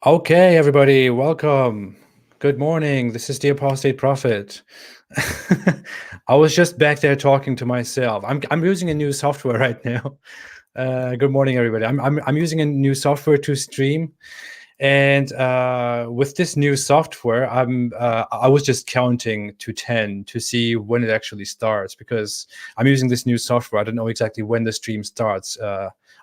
Okay, everybody, welcome. Good morning. This is the Apostate Prophet. I was just back there talking to myself. I'm using a new software right now. Good morning, everybody. I'm using a new software to stream, and with this new software, I was just counting to 10 to see when it actually starts because I'm using this new software. I don't know exactly when the stream starts.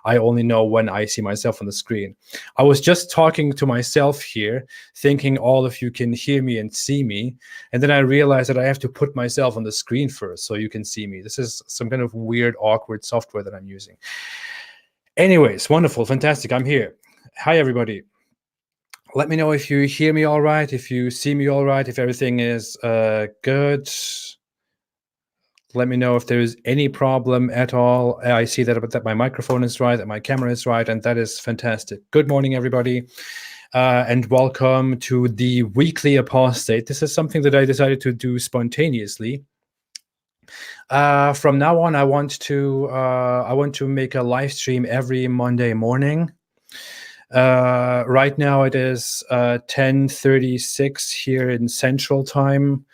I only know when I see myself on the screen. I was just talking to myself here, thinking all of you can hear me and see me, and then I realized that I have to put myself on the screen first so you can see me. This is some kind of weird, awkward software that I'm using. Anyways, wonderful, fantastic. I'm here. Hi, everybody. Let me know if you hear me all right, if you see me all right, if everything is good. Let me know if there is any problem at all. I see that my microphone is right, that my camera is right, and that is fantastic. Good morning, everybody, and welcome to the Weekly Apostate. This is something that I decided to do spontaneously. From now on, I want to make a live stream every Monday morning. Right now it is 10:36 here in Central Time.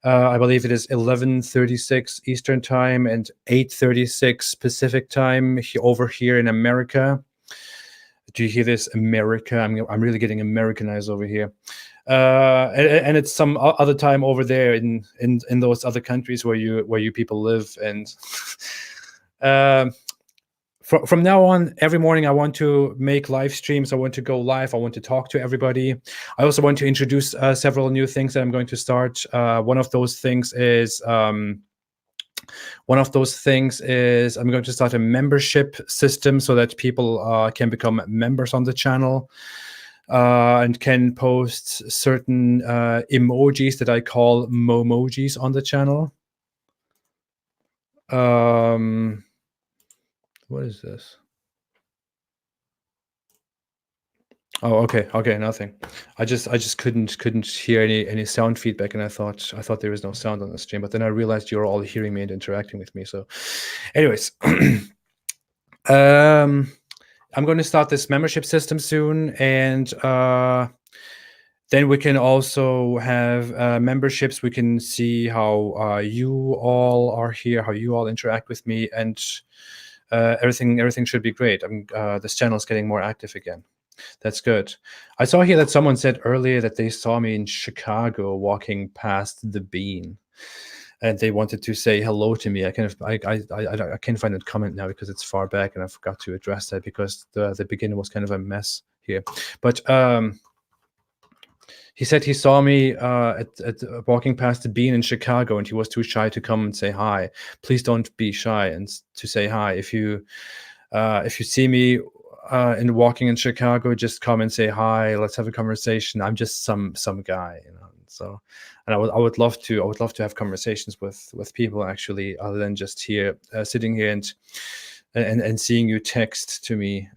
I believe it is 11:36 Eastern Time and 8:36 Pacific Time over here in America. Do you hear this, America? I'm really getting Americanized over here. And it's some other time over there in those other countries where you people live. And from now on, every morning I want to make live streams. I want to go live. I want to talk to everybody. I also want to introduce several new things that I'm going to start. One of those things is I'm going to start a membership system so that people can become members on the channel and can post certain emojis that I call momojis on the channel. What is this? Oh, okay, nothing. I just couldn't hear any sound feedback, and I thought there was no sound on the stream, but then I realized you're all hearing me and interacting with me. So, anyways, I'm going to start this membership system soon, and then we can also have memberships. We can see how you all are here, how you all interact with me, and everything should be great. This channel is getting more active again. That's good. I saw here that someone said earlier that they saw me in Chicago walking past the Bean, and they wanted to say hello to me. I can't find that comment now because it's far back, and I forgot to address that because the beginning was kind of a mess here. But he said he saw me at walking past the Bean in Chicago, and he was too shy to come and say hi. Please don't be shy and to say hi. If you see me and walking in Chicago, just come and say hi. Let's have a conversation. I'm just some guy, you know. So, and I would love to have conversations with people actually, other than just here sitting here and seeing you text to me.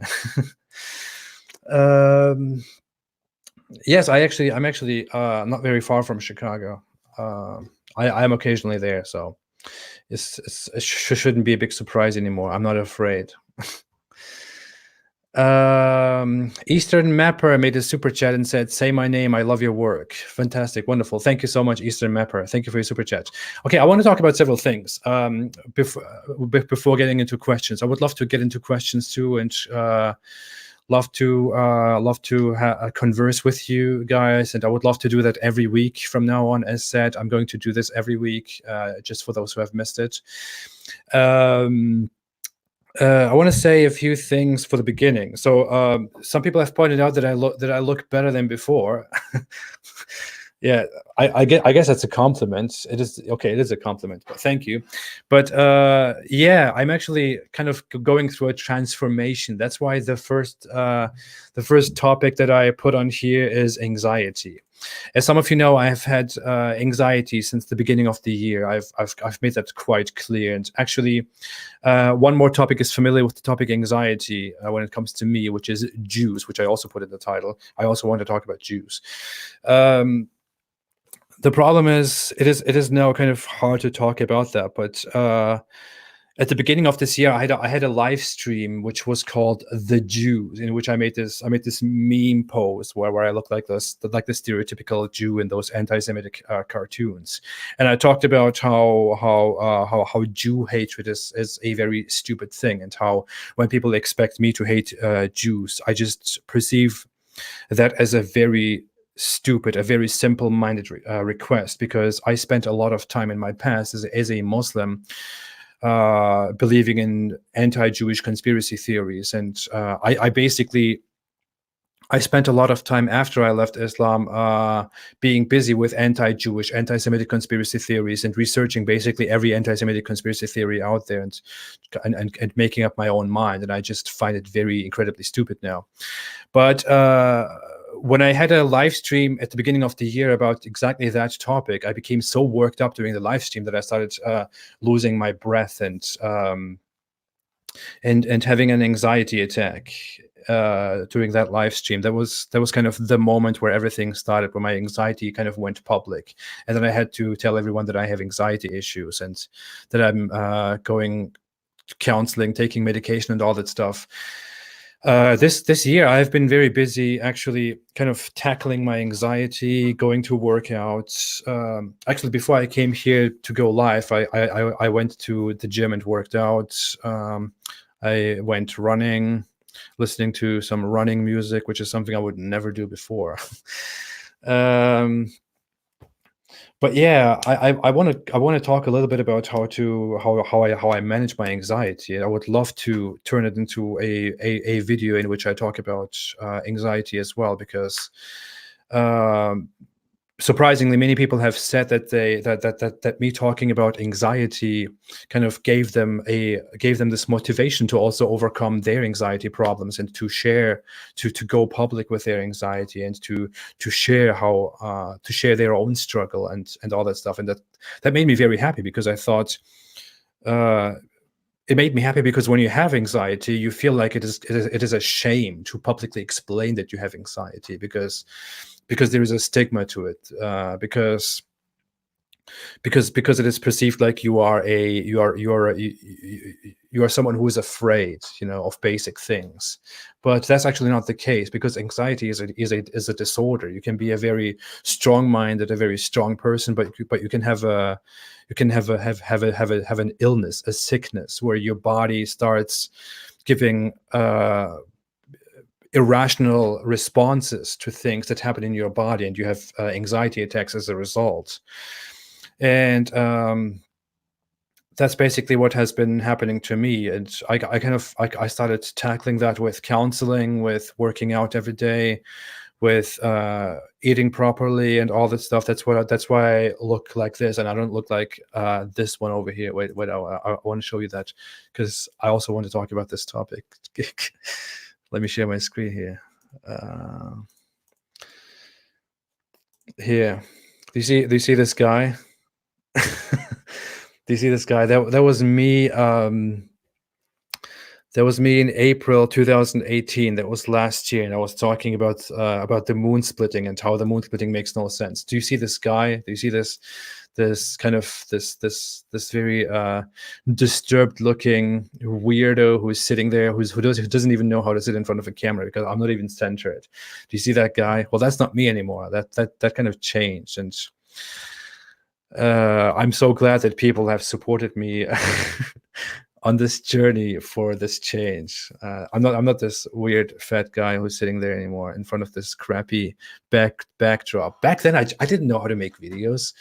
Yes, I'm actually not very far from Chicago. I am occasionally there, so it shouldn't be a big surprise anymore. I'm not afraid. Eastern Mapper made a super chat and said, "Say my name, I love your work." Fantastic, wonderful. Thank you so much, Eastern Mapper. Thank you for your super chat. Okay, I want to talk about several things before getting into questions. I would love to get into questions too, and love to converse with you guys, and I would love to do that every week from now on. As said, I'm going to do this every week, just for those who have missed it. I want to say a few things for the beginning. So some people have pointed out that I look better than before. Yeah, I guess that's a compliment. It is okay. It is a compliment, but thank you. But yeah, I'm actually kind of going through a transformation. That's why the first topic that I put on here is anxiety. As some of you know, I have had anxiety since the beginning of the year. I've made that quite clear. And actually, one more topic is familiar with the topic anxiety when it comes to me, which is Jews, which I also put in the title. I also want to talk about Jews. The problem is, it is now kind of hard to talk about that, but at the beginning of this year, I had a live stream which was called The Jews, in which I made this meme pose where I look like the stereotypical Jew in those anti-Semitic cartoons, and I talked about how Jew hatred is a very stupid thing, and how when people expect me to hate Jews, I just perceive that as a very stupid, a very simple-minded request, because I spent a lot of time in my past as a Muslim believing in anti-Jewish conspiracy theories, and I spent a lot of time after I left Islam being busy with anti-Jewish, anti-Semitic conspiracy theories, and researching basically every anti-Semitic conspiracy theory out there, and making up my own mind. And I just find it very incredibly stupid now. But when I had a live stream at the beginning of the year about exactly that topic, I became so worked up during the live stream that I started losing my breath and having an anxiety attack during that live stream. That was kind of the moment where everything started, where my anxiety kind of went public, and then I had to tell everyone that I have anxiety issues and that I'm going to counseling, taking medication, and all that stuff. This year, I've been very busy actually kind of tackling my anxiety, going to workouts. Actually, before I came here to go live, I went to the gym and worked out. I went running, listening to some running music, which is something I would never do before. But yeah, I want to talk a little bit about how I manage my anxiety. I would love to turn it into a video in which I talk about anxiety as well, because surprisingly, many people have said that that me talking about anxiety kind of gave them this motivation to also overcome their anxiety problems, and to share, to go public with their anxiety, and to share how to share their own struggle and all that stuff. And that made me very happy, because I thought it made me happy because when you have anxiety, you feel like it is a shame to publicly explain that you have anxiety, because there is a stigma to it, because it is perceived like you are someone who is afraid, of basic things. But that's actually not the case, because anxiety is a disorder. You can be a very strong-minded, a very strong person, but you can have an illness, a sickness, where your body starts giving irrational responses to things that happen in your body, and you have anxiety attacks as a result. And that's basically what has been happening to me. And I started tackling that with counseling, with working out every day, with eating properly, and all that stuff. That's why I look like this, and I don't look like this one over here. Wait, I want to show you that, because I also want to talk about this topic. Let me share my screen here. Here, do you see this guy? Do you see this guy? That was me. That was me in April 2018. That was last year, and I was talking about the moon splitting and how the moon splitting makes no sense. Do you see this guy? Do you see this kind of this very disturbed looking weirdo who's sitting there, who doesn't even know how to sit in front of a camera, because I'm not even centered? Do you see that guy? Well, that's not me anymore. That kind of changed, and I'm so glad that people have supported me on this journey for this change. I'm not this weird fat guy who's sitting there anymore in front of this crappy backdrop. Back then, I didn't know how to make videos.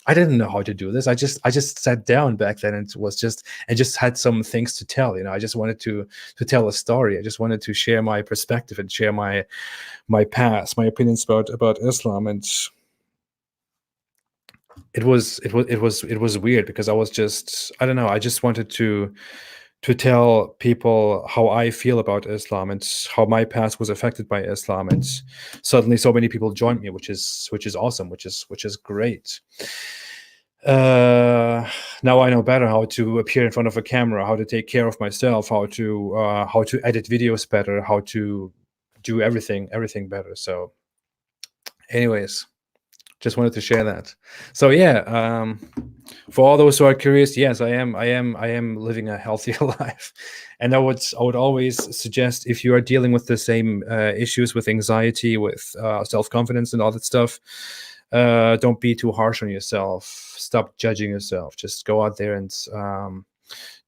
I didn't know how to do this. I just sat down back then and just had some things to tell. I just wanted to tell a story. I just wanted to share my perspective and share my past, my opinions about Islam. And it was weird, because I was just, I don't know, I just wanted to tell people how I feel about Islam and how my past was affected by Islam. And suddenly so many people joined me, which is awesome, which is great. Now I know better how to appear in front of a camera, how to take care of myself, how to edit videos better, how to do everything better. So anyways, Just wanted to share that. So yeah, for all those who are curious, yes, I am living a healthier life, and I would always suggest, if you are dealing with the same issues with anxiety, with self-confidence, and all that stuff, don't be too harsh on yourself. Stop judging yourself. Just go out there and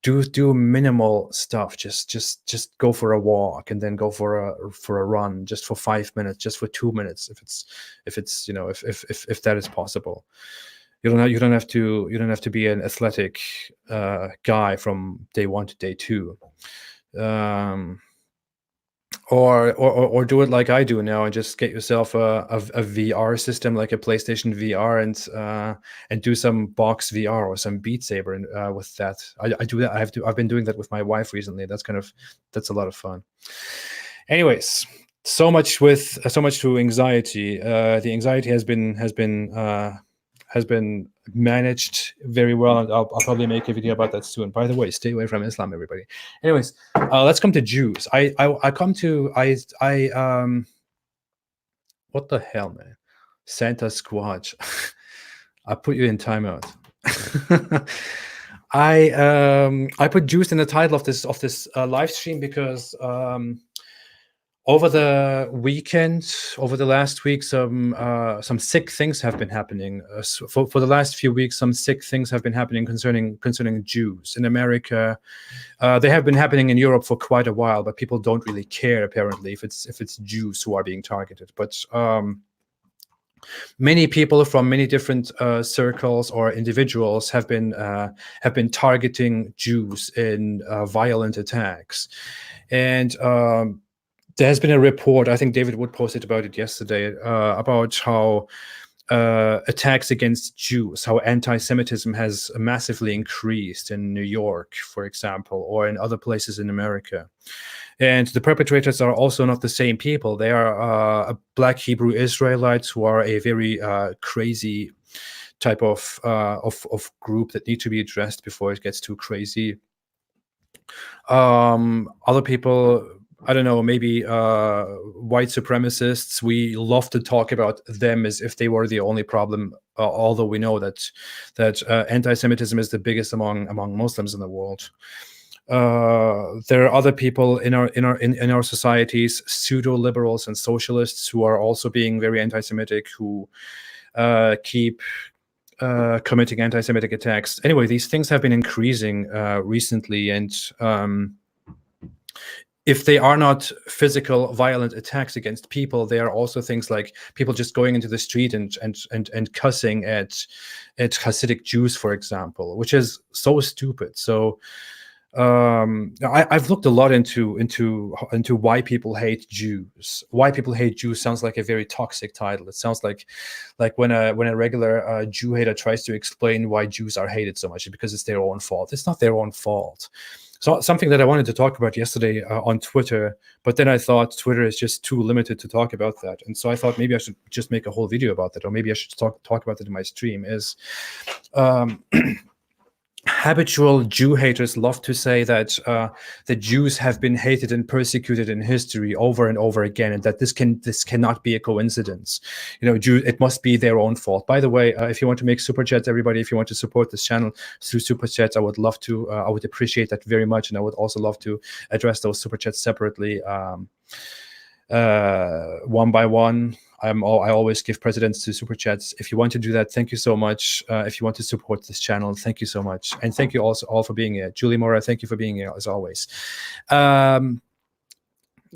do minimal stuff. Just go for a walk, and then go for a run, just for 5 minutes, just for 2 minutes, if it's if that is possible. You don't have to be an athletic guy from day 1 to day 2. Or do it like I do now, and just get yourself a VR system, like a PlayStation VR, and do some box VR or some Beat Saber, and with that. I do that. I've been doing that with my wife recently. That's a lot of fun. Anyways, so much to anxiety. The anxiety has been managed very well, and I'll probably make a video about that soon. By the way, stay away from Islam, everybody. Anyways, let's come to Jews. What the hell, man? Santa Squatch. I put you in timeout. I put Jews in the title of this live stream because over the weekend, over the last week, some sick things have been happening. For the last few weeks, some sick things have been happening concerning Jews in America. They have been happening in Europe for quite a while, but people don't really care, apparently, if it's Jews who are being targeted. But many people from many different circles or individuals have been targeting Jews in violent attacks, and there has been a report, I think David Wood posted about it yesterday, about how attacks against Jews, how anti-Semitism has massively increased in New York, for example, or in other places in America. And the perpetrators are also not the same people. They are Black Hebrew Israelites who are a very crazy type of group that need to be addressed before it gets too crazy. Other people, I don't know, maybe white supremacists, we love to talk about them as if they were the only problem, although we know that anti-Semitism is the biggest among Muslims in the world. There are other people in our societies, pseudo-liberals and socialists, who are also being very anti-Semitic, who keep committing anti-Semitic attacks. Anyway, these things have been increasing recently, and if they are not physical, violent attacks against people, they are also things like people just going into the street and cussing at Hasidic Jews, for example, which is so stupid. So I've looked a lot into why people hate Jews. Why people hate Jews sounds like a very toxic title. It sounds like when a regular Jew hater tries to explain why Jews are hated so much, because it's their own fault. It's not their own fault. So something that I wanted to talk about yesterday on Twitter, but then I thought Twitter is just too limited to talk about that, and so I thought maybe I should just make a whole video about that, or maybe I should talk about it in my stream. Is habitual Jew haters love to say that the Jews have been hated and persecuted in history over and over again, and that this cannot be a coincidence. It must be their own fault. By the way, if you want to make super chats, everybody, if you want to support this channel through super chats, I would love to. I would appreciate that very much, and I would also love to address those super chats separately, one by one. I always give precedence to super chats. If you want to do that, thank you so much. If you want to support this channel, thank you so much, and thank you also all for being here. Julie Mora, thank you for being here as always.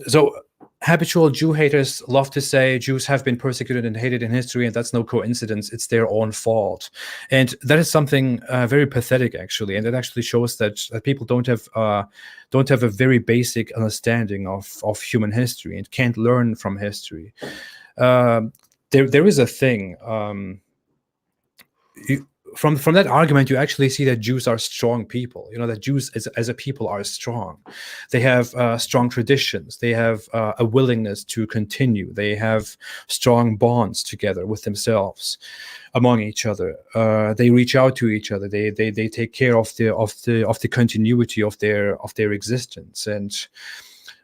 So habitual Jew haters love to say Jews have been persecuted and hated in history, and that's no coincidence. It's their own fault, and that is something very pathetic, actually. And it actually shows that people don't have a very basic understanding of human history and can't learn from history. There is a thing. From that argument, you actually see that Jews are strong people. That Jews as a people are strong. They have strong traditions. They have a willingness to continue. They have strong bonds together with themselves, among each other. They reach out to each other. They take care of the continuity of their existence. And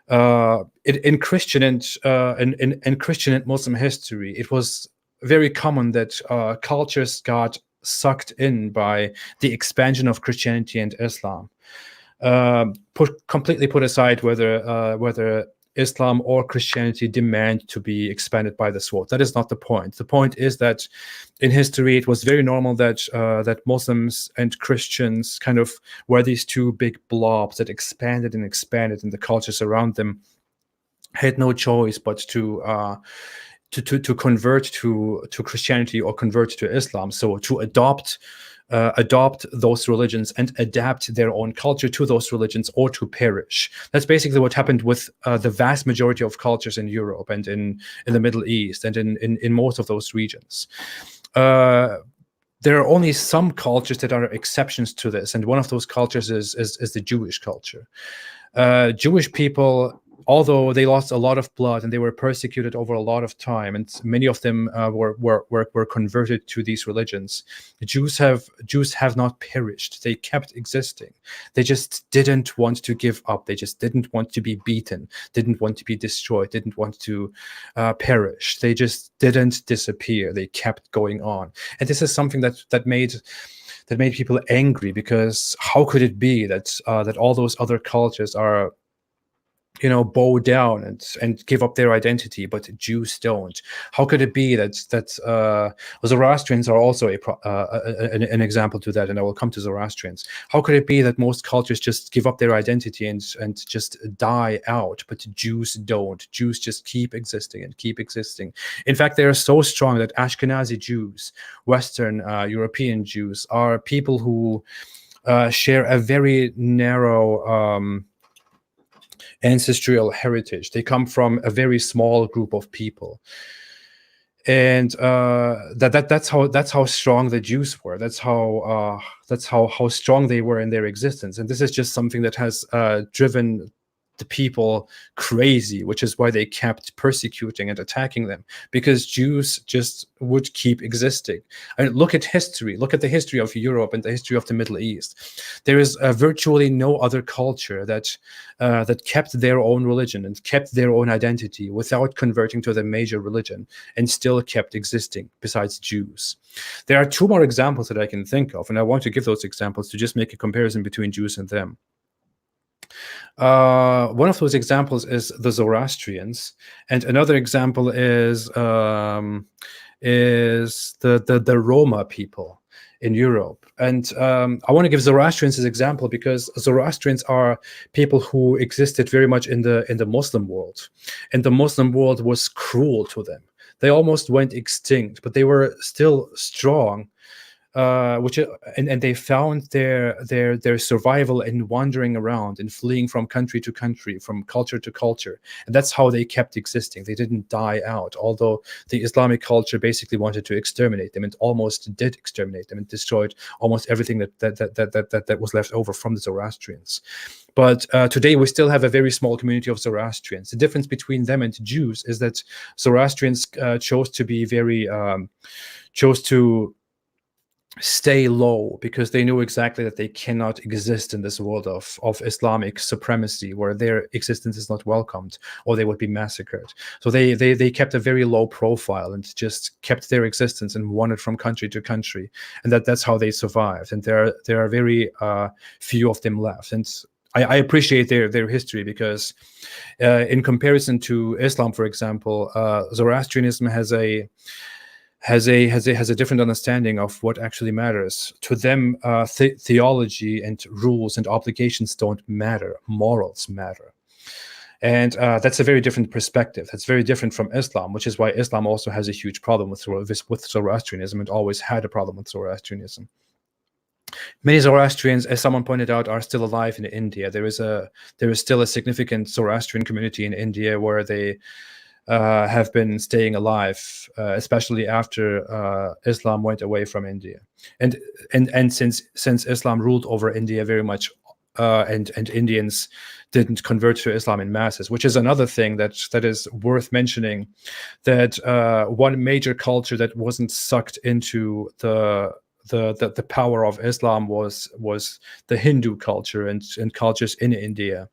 in Christian and Muslim history, it was very common that cultures got sucked in by the expansion of Christianity and Islam. Completely put aside whether Islam or Christianity demand to be expanded by the sword. That is not the point. The point is that in history it was very normal that that Muslims and Christians kind of were these two big blobs that expanded and expanded, and the cultures around them had no choice but to convert to Christianity or convert to Islam. So to adopt those religions and adapt their own culture to those religions, or to perish. That's basically what happened with the vast majority of cultures in Europe and in the Middle East and in most of those regions. There are only some cultures that are exceptions to this, and one of those cultures is the Jewish culture. Jewish people, although they lost a lot of blood and they were persecuted over a lot of time, and many of them were converted to these religions, the Jews have not perished. They kept existing. They just didn't want to give up. They just didn't want to be beaten, didn't want to be destroyed, didn't want to perish. They just didn't disappear. They kept going on. And this is something that made people angry, because how could it be that that all those other cultures are, bow down and give up their identity, but Jews don't? How could it be that Zoroastrians are also an example to that, and I will come to Zoroastrians. How could it be that most cultures just give up their identity and just die out, but Jews don't? Jews just keep existing and keep existing. In fact, they are so strong that Ashkenazi Jews, Western European Jews, are people who share a very narrow ancestral heritage. They come from a very small group of people, and that's how strong the Jews were. That's how strong they were in their existence. And this is just something that has driven the people crazy, which is why they kept persecuting and attacking them, because Jews just would keep existing. And look at history. Look at the history of Europe and the history of the Middle East. There is virtually no other culture that kept their own religion and kept their own identity without converting to the major religion, and still kept existing, besides Jews. There are two more examples that I can think of, and I want to give those examples to just make a comparison between Jews and them. One of those examples is the Zoroastrians, and another example is the Roma people in Europe. And I want to give Zoroastrians as an example, because Zoroastrians are people who existed very much in the Muslim world, and the Muslim world was cruel to them. They almost went extinct, but they were still strong. And they found their survival in wandering around and fleeing from country to country, from culture to culture, and that's how they kept existing. They didn't die out, although the Islamic culture basically wanted to exterminate them, and almost did exterminate them and destroyed almost everything that was left over from the Zoroastrians. But today we still have a very small community of Zoroastrians. The difference between them and Jews is that Zoroastrians chose to stay low, because they knew exactly that they cannot exist in this world of Islamic supremacy, where their existence is not welcomed, or they would be massacred. So they kept a very low profile and just kept their existence and wandered from country to country, and that's how they survived. And there are very few of them left. And I appreciate their history, because in comparison to Islam, for example, Zoroastrianism has a different understanding of what actually matters. To them, theology and rules and obligations don't matter. Morals matter. And that's a very different perspective. That's very different from Islam, which is why Islam also has a huge problem with Zoroastrianism, and always had a problem with Zoroastrianism. Many Zoroastrians, as someone pointed out, are still alive in India. There is still a significant Zoroastrian community in India, where they have been staying alive, especially after Islam went away from India, and since Islam ruled over India very much, and Indians didn't convert to Islam in masses, which is another thing that is worth mentioning. That one major culture that wasn't sucked into the power of Islam was the Hindu culture and cultures in India.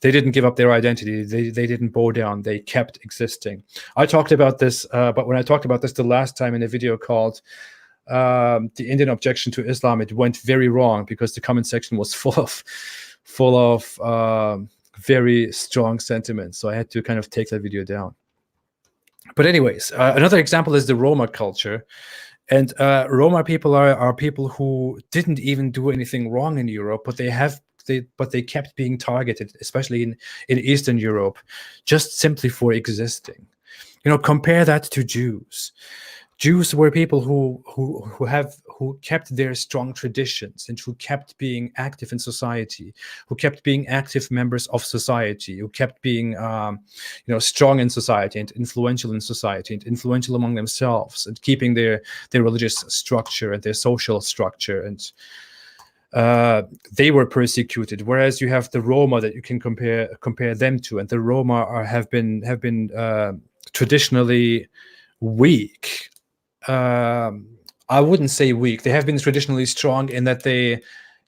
They didn't give up their identity. They didn't bow down. They kept existing. I talked about this, but when I talked about this the last time in a video called the Indian objection to Islam, it went very wrong because the comment section was full of very strong sentiments. So I had to kind of take that video down. But anyways, another example is the Roma culture. And Roma people are people who didn't even do anything wrong in Europe, but they kept being targeted, especially in Eastern Europe, just simply for existing. Compare that to Jews. Jews were people who kept their strong traditions and who kept being active in society, who kept being active members of society, who kept being strong in society and influential in society and influential among themselves and keeping their religious structure and their social structure. And they were persecuted, whereas you have the Roma that you can compare them to, and the Roma have been traditionally weak. I wouldn't say weak. They have been traditionally strong in that they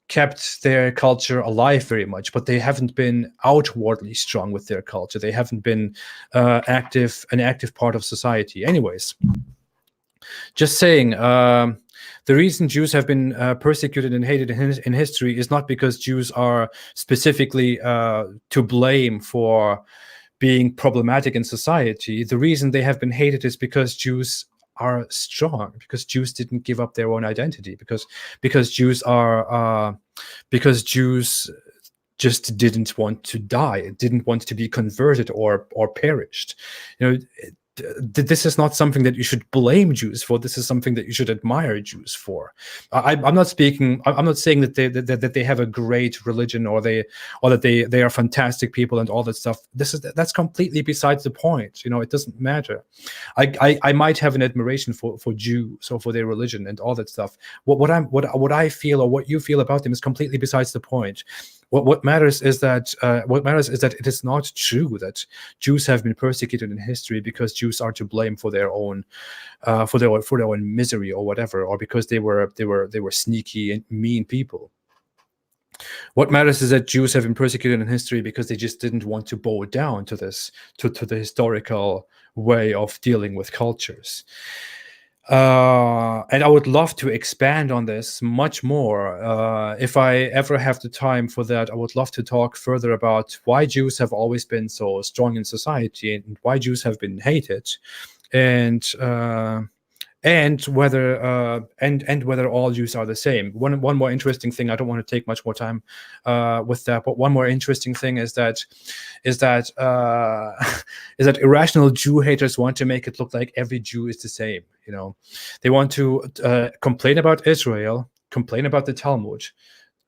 kept their culture alive very much, but they haven't been outwardly strong with their culture. They haven't been an active part of society. Anyways, just saying, the reason Jews have been persecuted and hated in history is not because Jews are specifically to blame for being problematic in society. The reason they have been hated is because Jews are strong, because Jews didn't give up their own identity, because Jews just didn't want to die, didn't want to be converted or perished. This is not something that you should blame Jews for. This is something that you should admire Jews for. I'm not saying that they have a great religion or that they are fantastic people and all that stuff. That's completely besides the point. It doesn't matter. I might have an admiration for Jews or for their religion and all that stuff. What I feel or what you feel about them is completely besides the point. What matters is that it is not true that Jews have been persecuted in history because Jews are to blame for their own misery or whatever, or because they were sneaky and mean people. What matters is that Jews have been persecuted in history because they just didn't want to bow down to the historical way of dealing with cultures. And I would love to expand on this much more. If I ever have the time for that, I would love to talk further about why Jews have always been so strong in society and why Jews have been hated, and whether all Jews are the same. One more interesting thing. I don't want to take much more time with that, but one more interesting thing is that irrational Jew haters want to make it look like every Jew is the same. They want to complain about Israel, complain about the Talmud.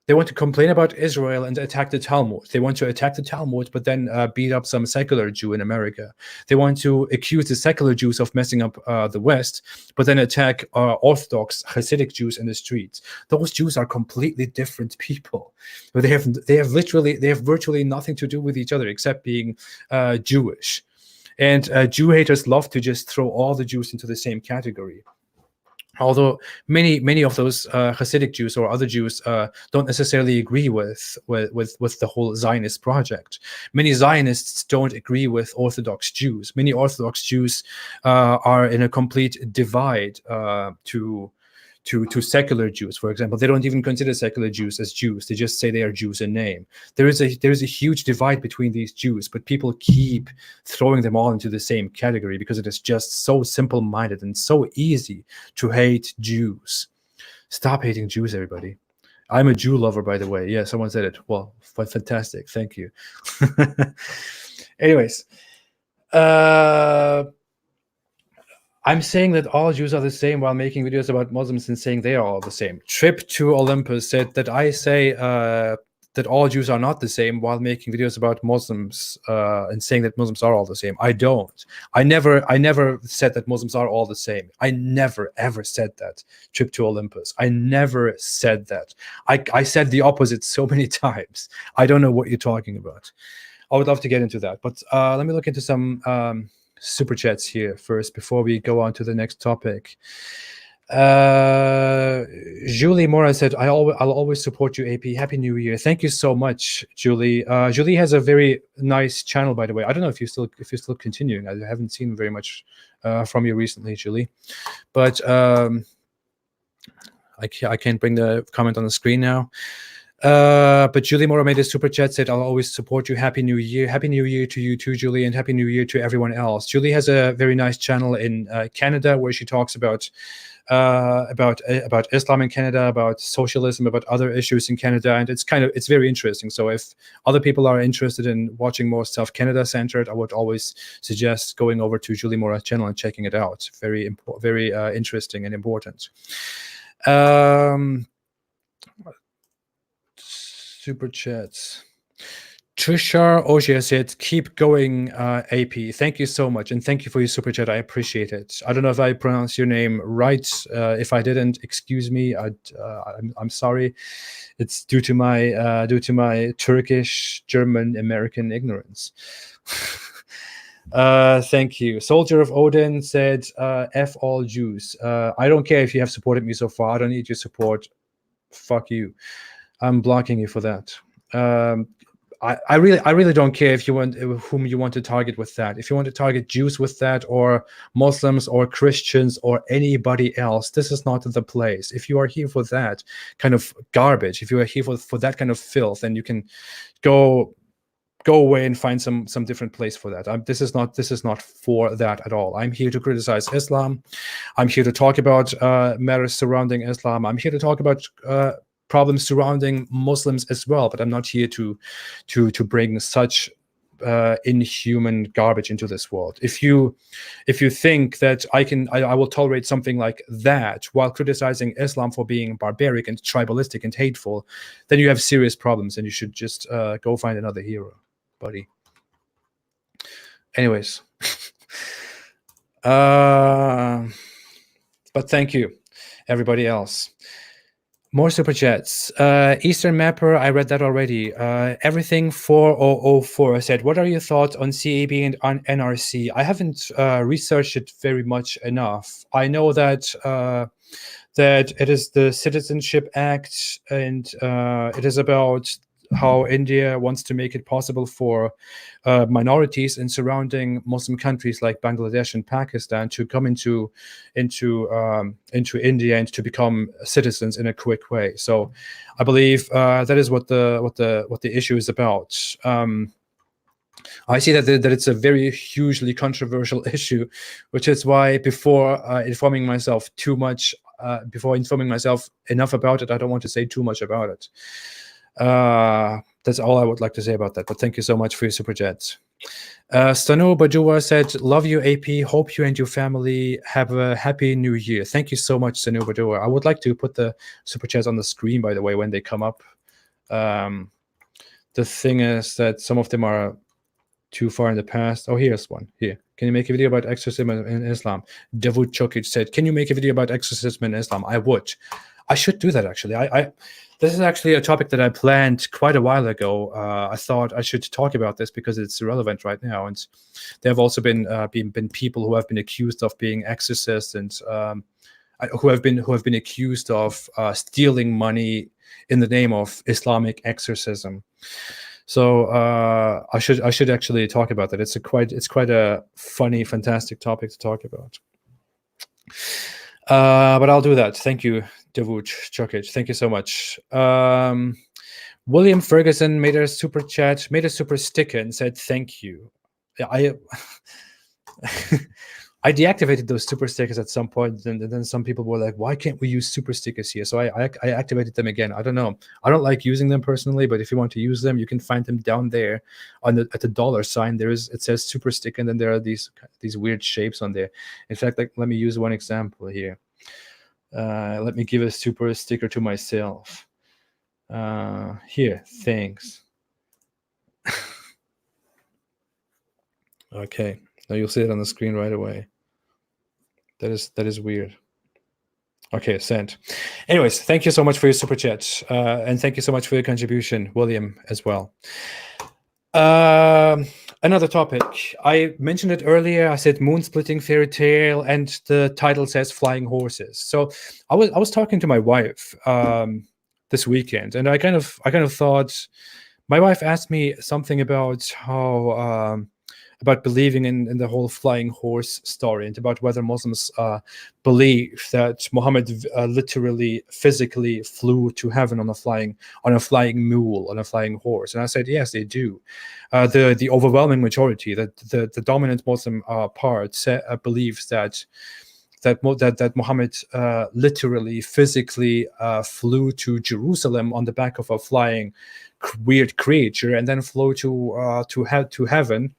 They want to complain about Israel and attack the Talmud. They want to attack the Talmud, but then beat up some secular Jew in America. They want to accuse the secular Jews of messing up the West, but then attack Orthodox Hasidic Jews in the streets. Those Jews are completely different people. They have virtually nothing to do with each other except being Jewish. And Jew haters love to just throw all the Jews into the same category. Although many of those Hasidic Jews or other Jews don't necessarily agree with the whole Zionist project. Many Zionists don't agree with Orthodox Jews. Many Orthodox Jews are in a complete divide to secular Jews, for example. They don't even consider secular Jews as Jews. They just say they are Jews in name. There is a huge divide between these Jews, but people keep throwing them all into the same category because it is just so simple-minded and so easy to hate Jews. Stop hating Jews, everybody. I'm a Jew lover, by the way. Yeah, someone said it. Well, fantastic. Thank you. Anyways, I'm saying that all Jews are the same while making videos about Muslims and saying they are all the same. Trip to Olympus said that I say that all Jews are not the same while making videos about Muslims and saying that Muslims are all the same. I don't. I never said that Muslims are all the same. I never, ever said that. Trip to Olympus. I never said that. I said the opposite so many times. I don't know what you're talking about. I would love to get into that. But let me look into some super chats here first before we go on to the next topic. Julie Mora said, I'll always support you, AP. Happy New Year. Thank you so much, Julie. Julie has a very nice channel, by the way. I don't know if you're still continuing. I haven't seen very much from you recently, Julie. But I can't bring the comment on the screen now. But Julie Mora made a super chat, said, I'll always support you. Happy New Year. Happy New Year to you too, Julie, and Happy New Year to everyone else. Julie has a very nice channel in Canada where she talks about Islam in Canada, about socialism, about other issues in Canada, and it's very interesting. So if other people are interested in watching more stuff Canada centered, I would always suggest going over to Julie Mora's channel and checking it out. Very interesting and important. Super chats. Tushar Oshia said, keep going, AP. Thank you so much. And thank you for your super chat. I appreciate it. I don't know if I pronounced your name right. If I didn't, excuse me. I'm sorry. It's due to my Turkish, German, American ignorance. Thank you. Soldier of Odin said, F all Jews. I don't care if you have supported me so far. I don't need your support. Fuck you. I'm blocking you for that. I really don't care if you want whom you want to target with that. If you want to target Jews with that, or Muslims, or Christians, or anybody else, this is not the place. If you are here for that kind of garbage, if you are here for that kind of filth, then you can go away and find some different place for that. This is not for that at all. I'm here to criticize Islam. I'm here to talk about matters surrounding Islam. I'm here to talk about problems surrounding Muslims as well, but I'm not here to bring such inhuman garbage into this world. If you think that I will tolerate something like that while criticizing Islam for being barbaric and tribalistic and hateful, then you have serious problems, and you should just go find another hero, buddy. Anyways, but thank you, everybody else. More super chats. Eastern Mapper, I read that already. Everything 4004 said, what are your thoughts on CAB and on NRC? I haven't researched it very much enough. I know that it is the Citizenship Act, and it is about how India wants to make it possible for minorities in surrounding Muslim countries like Bangladesh and Pakistan to come into India and to become citizens in a quick way. So I believe that is what the issue is about. I see that it's a very hugely controversial issue, which is why before informing myself enough about it, I don't want to say too much about it. That's all I would like to say about that, but thank you so much for your super chats. Stanu Bajua said, love you, AP. Hope you and your family have a happy new year. Thank you so much, Stanu Bajua. I would like to put the super chats on the screen, by the way, when they come up. The thing is that some of them are too far in the past. Oh, here's one. Here. Can you make a video about exorcism in Islam? Davud Chokic said, can you make a video about exorcism in Islam? I would. I should do that, actually. This is actually a topic that I planned quite a while ago. I thought I should talk about this because it's relevant right now. And there have also been people who have been accused of being exorcists, and who have been accused of stealing money in the name of Islamic exorcism. So I should actually talk about that. It's quite a funny, fantastic topic to talk about. But I'll do that. Thank you, Davud Chokic. Thank you so much. William Ferguson made a super chat, made a super sticker, and said thank you. I deactivated those super stickers at some point, and then some people were like, why can't we use super stickers here? So I activated them again. I don't know. I don't like using them personally, but if you want to use them, you can find them down there at the $sign. It says super sticker, and then there are these weird shapes on there. In fact, let me use one example here. Let me give a super sticker to myself. Here, thanks. Okay, now you'll see it on the screen right away. That is weird. Okay, sent. Anyways, thank you so much for your super chat, and thank you so much for your contribution, William, as well. Another topic. I mentioned it earlier. I said moon splitting fairy tale, and the title says flying horses. So I was talking to my wife this weekend, and I kind of thought, my wife asked me something about how about believing in the whole flying horse story, and about whether Muslims believe that Muhammad literally physically flew to heaven on a flying mule, on a flying horse. And I said yes, they do. The overwhelming majority, the dominant Muslim part believes that Muhammad literally physically flew to Jerusalem on the back of a flying weird creature, and then flew to heaven,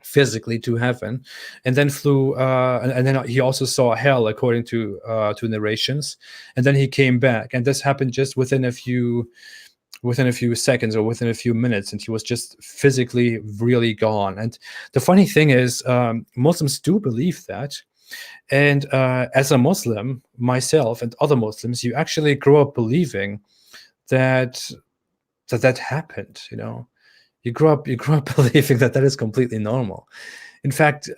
physically to heaven, and then flew and then he also saw hell, according to narrations, and then he came back, and this happened just within a few seconds, or within a few minutes, and he was just physically really gone. And the funny thing is, Muslims do believe that. And as a Muslim myself, and other Muslims, you actually grow up believing that happened. You grow up believing that is completely normal. In fact,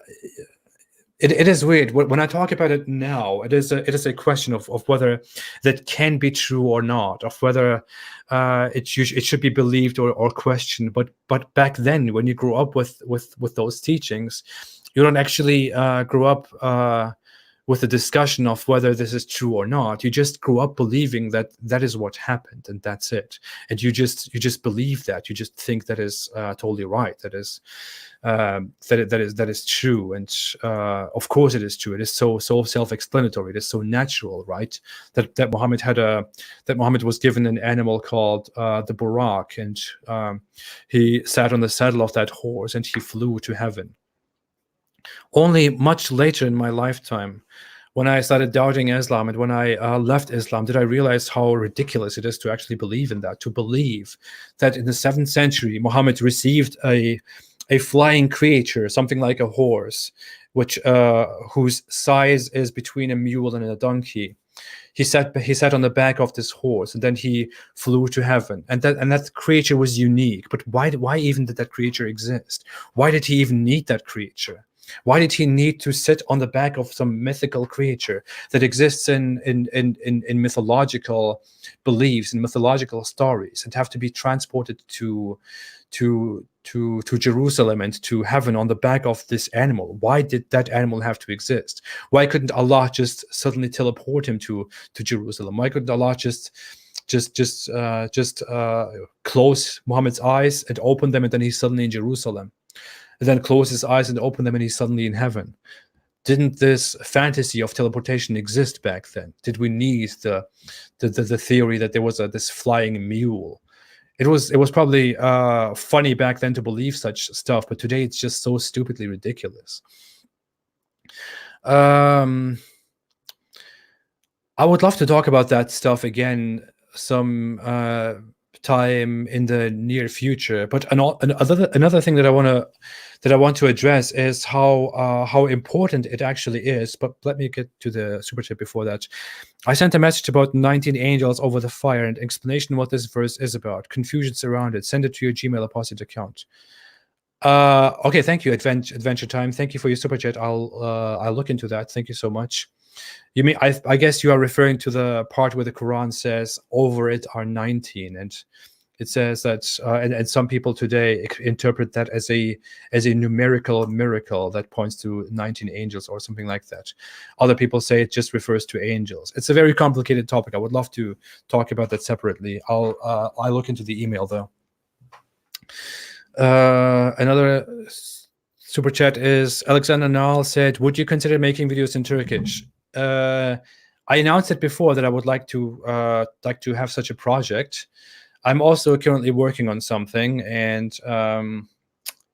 it is weird when I talk about it now. It is a question of whether that can be true or not, of whether it should be believed or questioned. But back then, when you grew up with those teachings, you don't actually grow up with a discussion of whether this is true or not. You just grew up believing that is what happened, and that's it. And you just believe that. You just think that is totally right. That is true. And of course it is true. It is so self-explanatory. It is so natural, right? That Muhammad was given an animal called the Burak, and he sat on the saddle of that horse, and he flew to heaven. Only much later in my lifetime, when I started doubting Islam, and when I left Islam, did I realize how ridiculous it is to actually believe in that, to believe that in the 7th century, Muhammad received a flying creature, something like a horse, whose size is between a mule and a donkey. He sat on the back of this horse, and then he flew to heaven. And that creature was unique. But why even did that creature exist? Why did he even need that creature? Why did he need to sit on the back of some mythical creature that exists in mythological beliefs, in mythological stories, and have to be transported to Jerusalem and to heaven on the back of this animal? Why did that animal have to exist? Why couldn't Allah just suddenly teleport him to Jerusalem? Why couldn't Allah just close Muhammad's eyes and open them, and then he's suddenly in Jerusalem? And then close his eyes and open them, and he's suddenly in heaven. Didn't this fantasy of teleportation exist back then? Did we need the theory that there was this flying mule? It was probably funny back then to believe such stuff, but today it's just so stupidly ridiculous. I would love to talk about that stuff again some time in the near future. But another thing that I want to address is how important it actually is. But let me get to the super chat before that. I sent a message about 19 angels over the fire and explanation what this verse is about. Confusions around it. Send it to your Gmail Apostate account. Okay, thank you, Adventure Time. Thank you for your super chat. I'll look into that. Thank you so much. You mean, I guess you are referring to the part where the Quran says over it are 19, and it says that and some people today interpret that as a numerical miracle that points to 19 angels or something like that. Other people say it just refers to angels. It's a very complicated topic. I would love to talk about that separately. I'll look into the email though. Another super chat is Alexander Nal said, would you consider making videos in Turkish? I announced it before that I would like to have such a project. I'm also currently working on something, and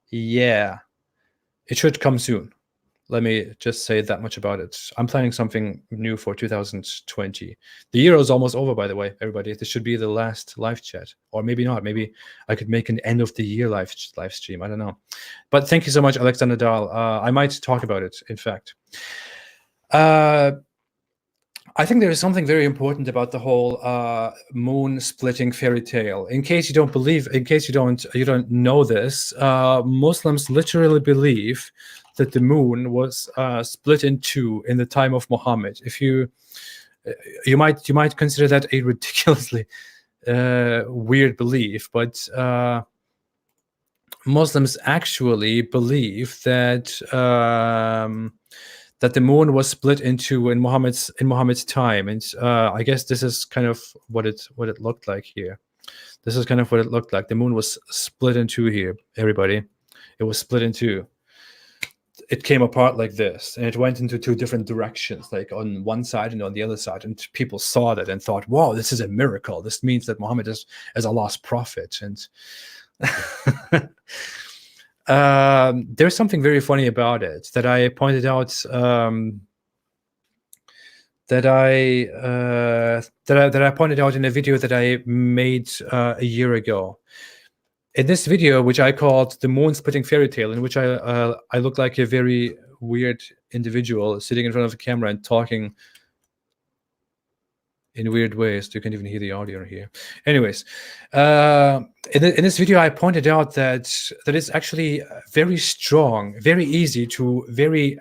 yeah, it should come soon. Let me just say that much about it. I'm planning something new for 2020. The year is almost over, by the way, everybody. This should be the last live chat, or maybe not. Maybe I could make an end of the year live stream. I don't know. But thank you so much, Alexander Dahl. I might talk about it, in fact. I think there is something very important about the whole moon splitting fairy tale. In case you don't believe, in case you don't know this, Muslims literally believe that the moon was split in two in the time of Muhammad. If you might consider that a ridiculously weird belief, but Muslims actually believe that that the moon was split in two in Muhammad's time, and I guess this is kind of what it looked like here. This is kind of what it looked like. The moon was split in two here, everybody. It was split in two. It came apart like this, and it went into two different directions, like on one side and on the other side. And people saw that and thought, "Wow, this is a miracle. This means that Muhammad is Allah's prophet." And there's something very funny about it that I pointed out. That I pointed out in a video that I made a year ago. In this video, which I called "The Moon Splitting Fairy Tale," in which I look like a very weird individual sitting in front of a camera and talking in weird ways. You can't even hear the audio here. Anyways, in this video, I pointed out that it's actually very strong, very easy to very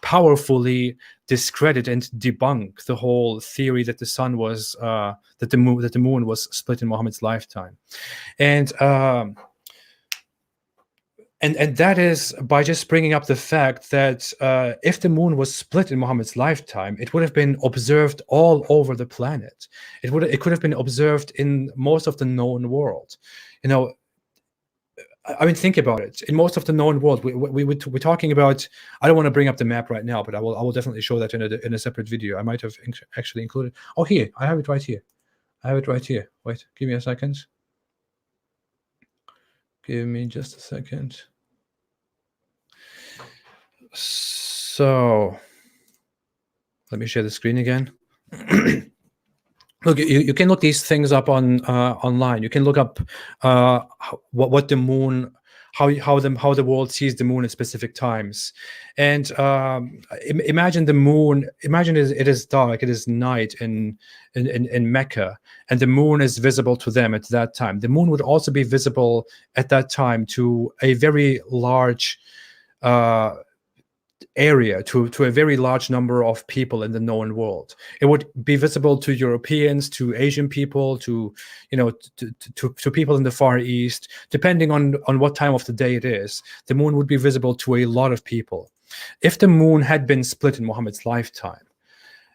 powerfully discredit and debunk the whole theory that the sun was that the moon was split in Muhammad's lifetime, and that is by just bringing up the fact that if the moon was split in Muhammad's lifetime, it would have been observed all over the planet. It could have been observed in most of the known world. You know, I mean, think about it. In most of the known world, we're talking about. I don't want to bring up the map right now, but I will definitely show that in a separate video. I might have actually included. Oh, here, I have it right here. I have it right here. Wait, give me a second. Give me just a second. So let me share the screen again. Look, you can look these things up on online. You can look up what the moon, how the world sees the moon at specific times, and imagine the moon. Imagine it is dark. It is night in Mecca, and the moon is visible to them at that time. The moon would also be visible at that time to a very large area, to a very large number of people in the known world. It would be visible to Europeans, to Asian people, to to people in the Far East. Depending on what time of the day it is, the moon would be visible to a lot of people. If the moon had been split in Muhammad's lifetime,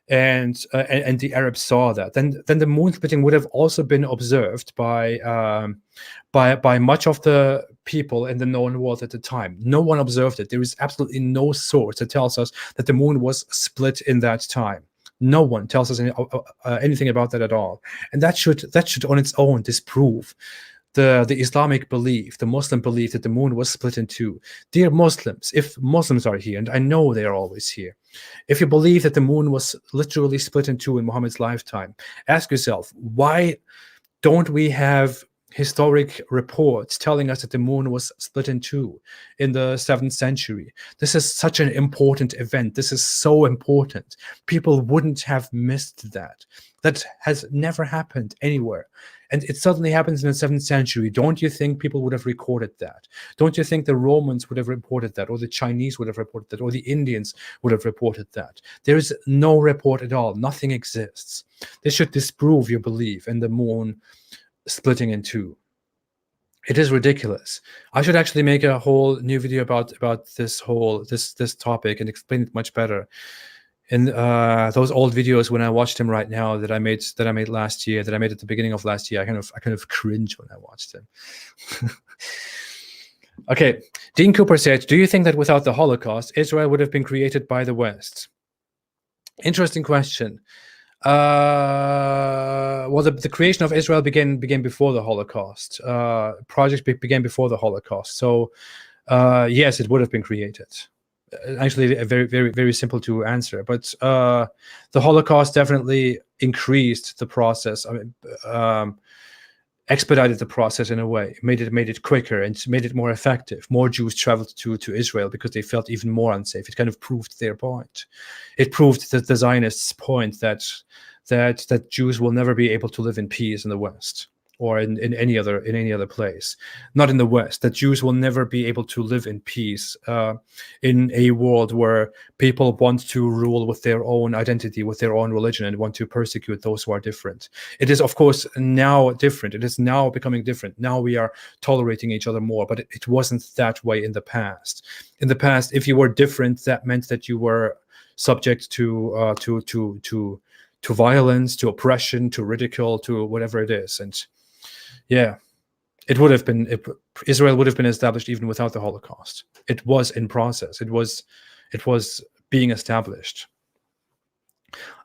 and the Arabs saw that, then the moon splitting would have also been observed by much of the people in the known world at the time. No one observed it. There is absolutely no source that tells us that the moon was split in that time. No one tells us anything about that at all, and that should on its own disprove the Islamic belief, the Muslim belief that the moon was split in two. Dear Muslims, if Muslims are here, and I know they are always here, if you believe that the moon was literally split in two in Muhammad's lifetime, ask yourself, why don't we have historic reports telling us that the moon was split in two in the 7th century? This is such an important event. This is so important. People wouldn't have missed that. That has never happened anywhere. And it suddenly happens in the 7th century. Don't you think people would have recorded that? Don't you think the Romans would have reported that, or the Chinese would have reported that, or the Indians would have reported that? There is no report at all. Nothing exists. This should disprove your belief in the moon splitting in two. It is ridiculous. I should actually make a whole new video about this topic and explain it much better. In those old videos when I watched them right now that I made last year, that I made at the beginning of last year, I kind of cringe when I watched them. Okay, Dean Cooper said, "Do you think that without the Holocaust, Israel would have been created by the West?" Interesting question. Well, the creation of Israel began before the Holocaust. Project began before the Holocaust. So, yes, it would have been created. Actually, very, very, very simple to answer. But the Holocaust definitely increased the process. I mean, expedited the process in a way, made it quicker and made it more effective. More Jews traveled to Israel because they felt even more unsafe. It kind of proved their point. It proved that the Zionists' point that Jews will never be able to live in peace in the West or in any other place, not in the West. That Jews will never be able to live in peace in a world where people want to rule with their own identity, with their own religion, and want to persecute those who are different. It is, of course, now different. It is now becoming different. Now we are tolerating each other more, but it wasn't that way in the past. In the past, if you were different, that meant that you were subject to violence, to oppression, to ridicule, to whatever it is. And yeah, Israel would have been established even without the Holocaust. It was in process. It was being established.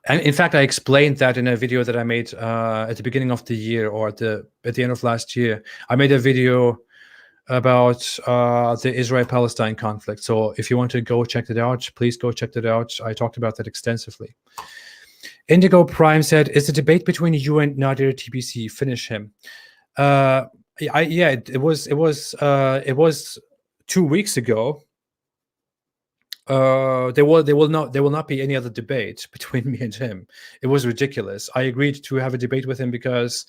And in fact, I explained that in a video that I made at the beginning of the year, or at the end of last year. I made a video about the Israel-Palestine conflict. So if you want to go check it out, please go check it out. I talked about that extensively. Indigo Prime said, "Is the debate between you and Nadir TBC? Finish him." It was 2 weeks ago. There will not be any other debate between me and him. It was ridiculous. I agreed to have a debate with him because